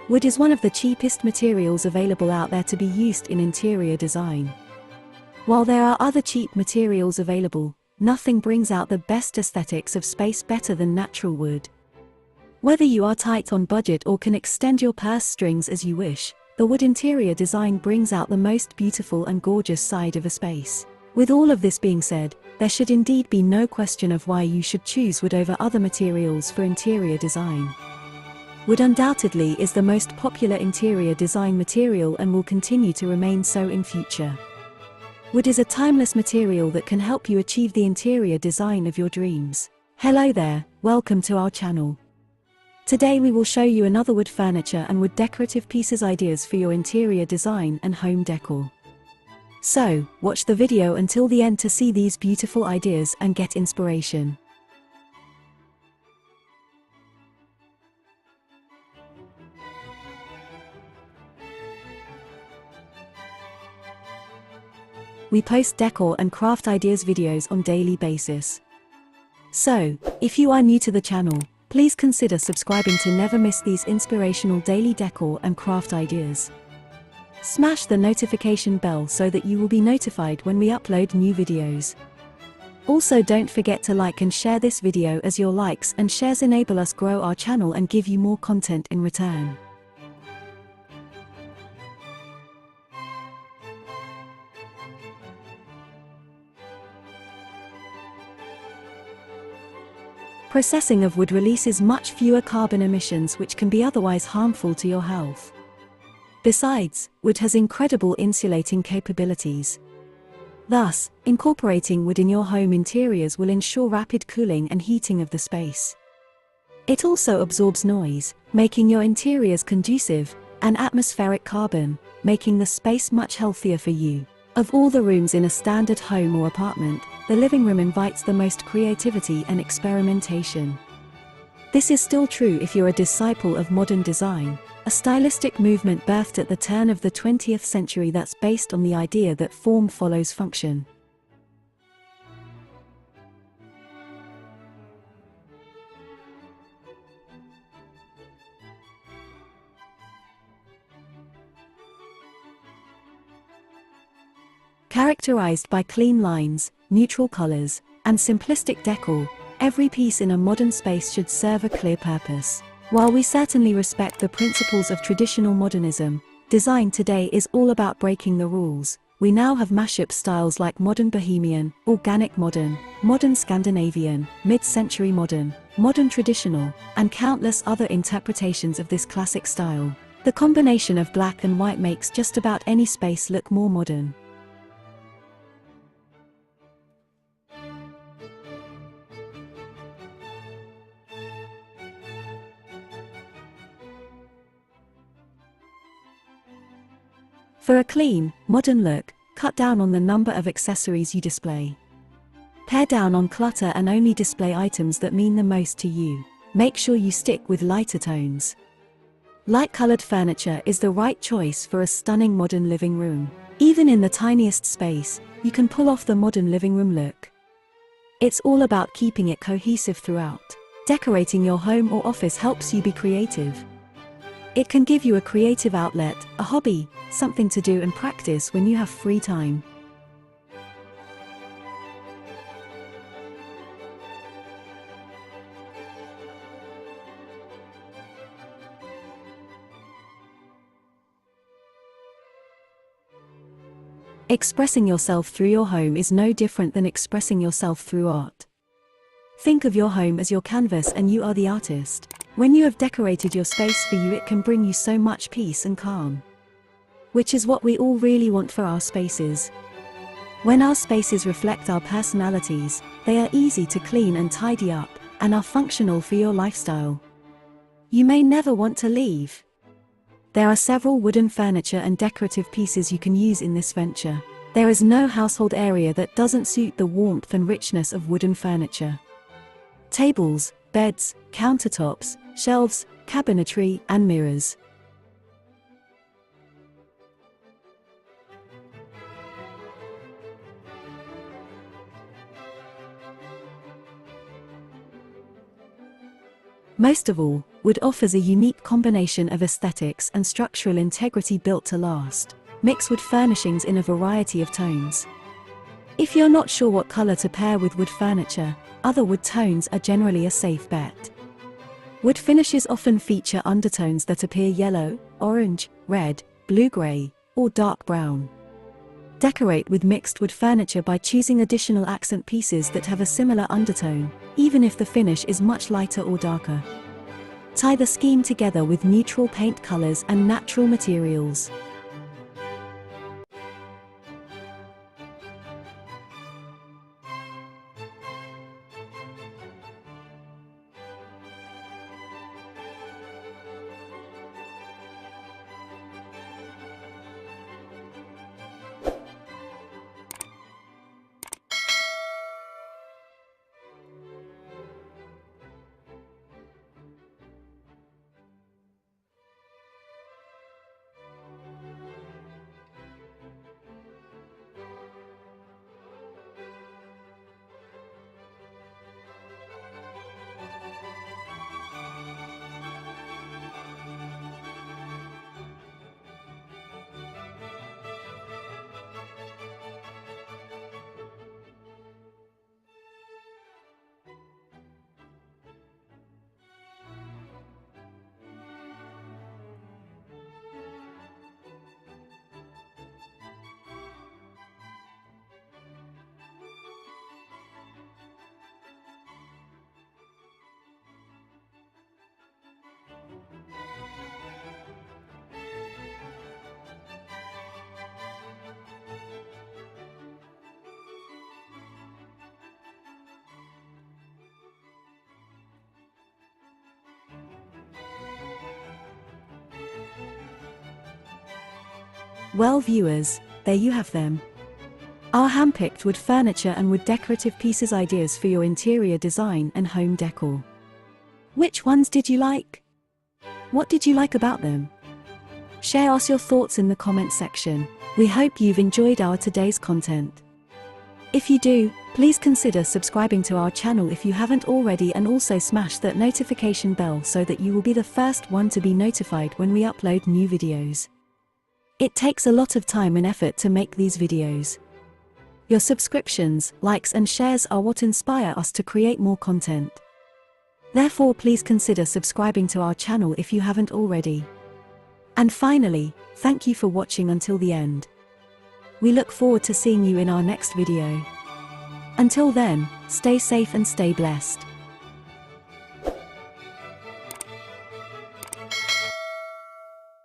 Wood is one of the cheapest materials available out there to be used in interior design. While there are other cheap materials available, nothing brings out the best aesthetics of space better than natural wood. Whether you are tight on budget or can extend your purse strings as you wish, the wood interior design brings out the most beautiful and gorgeous side of a space. With all of this being said, there should indeed be no question of why you should choose wood over other materials for interior design. Wood undoubtedly is the most popular interior design material and will continue to remain so in future. Wood is a timeless material that can help you achieve the interior design of your dreams. Hello there, welcome to our channel. Today we will show you another wood furniture and wood decorative pieces ideas for your interior design and home decor. So, watch the video until the end to see these beautiful ideas and get inspiration. We post decor and craft ideas videos on daily basis. So, if you are new to the channel, please consider subscribing to never miss these inspirational daily decor and craft ideas. Smash the notification bell so that you will be notified when we upload new videos. Also, don't forget to like and share this video, as your likes and shares enable us grow our channel and give you more content in return. Processing of wood releases much fewer carbon emissions, which can be otherwise harmful to your health. Besides, wood has incredible insulating capabilities. Thus, incorporating wood in your home interiors will ensure rapid cooling and heating of the space. It also absorbs noise, making your interiors conducive, and atmospheric carbon, making the space much healthier for you. Of all the rooms in a standard home or apartment, the living room invites the most creativity and experimentation. This is still true if you're a disciple of modern design, a stylistic movement birthed at the turn of the 20th century that's based on the idea that form follows function. Characterized by clean lines, neutral colors, and simplistic decor, every piece in a modern space should serve a clear purpose. While we certainly respect the principles of traditional modernism, design today is all about breaking the rules. We now have mashup styles like modern bohemian, organic modern, modern Scandinavian, mid-century modern, modern traditional, and countless other interpretations of this classic style. The combination of black and white makes just about any space look more modern. For a clean, modern look, cut down on the number of accessories you display. Pare down on clutter and only display items that mean the most to you. Make sure you stick with lighter tones. Light-colored furniture is the right choice for a stunning modern living room. Even in the tiniest space, you can pull off the modern living room look. It's all about keeping it cohesive throughout. Decorating your home or office helps you be creative. It can give you a creative outlet, a hobby, something to do and practice when you have free time. Expressing yourself through your home is no different than expressing yourself through art. Think of your home as your canvas and you are the artist. When you have decorated your space for you, it can bring you so much peace and calm. Which is what we all really want for our spaces. When our spaces reflect our personalities, they are easy to clean and tidy up, and are functional for your lifestyle. You may never want to leave. There are several wooden furniture and decorative pieces you can use in this venture. There is no household area that doesn't suit the warmth and richness of wooden furniture. Tables, beds, countertops, shelves, cabinetry, and mirrors. Most of all, wood offers a unique combination of aesthetics and structural integrity built to last. Mix wood furnishings in a variety of tones. If you're not sure what color to pair with wood furniture, other wood tones are generally a safe bet. Wood finishes often feature undertones that appear yellow, orange, red, blue-gray, or dark brown. Decorate with mixed wood furniture by choosing additional accent pieces that have a similar undertone, even if the finish is much lighter or darker. Tie the scheme together with neutral paint colors and natural materials. Well viewers, there you have them. Our handpicked wood furniture and wood decorative pieces ideas for your interior design and home decor. Which ones did you like? What did you like about them? Share us your thoughts in the comment section. We hope you've enjoyed our today's content. If you do, please consider subscribing to our channel if you haven't already, and also smash that notification bell so that you will be the first one to be notified when we upload new videos. It takes a lot of time and effort to make these videos. Your subscriptions, likes and shares are what inspire us to create more content. Therefore, please consider subscribing to our channel if you haven't already. And finally, thank you for watching until the end. We look forward to seeing you in our next video. Until then, stay safe and stay blessed.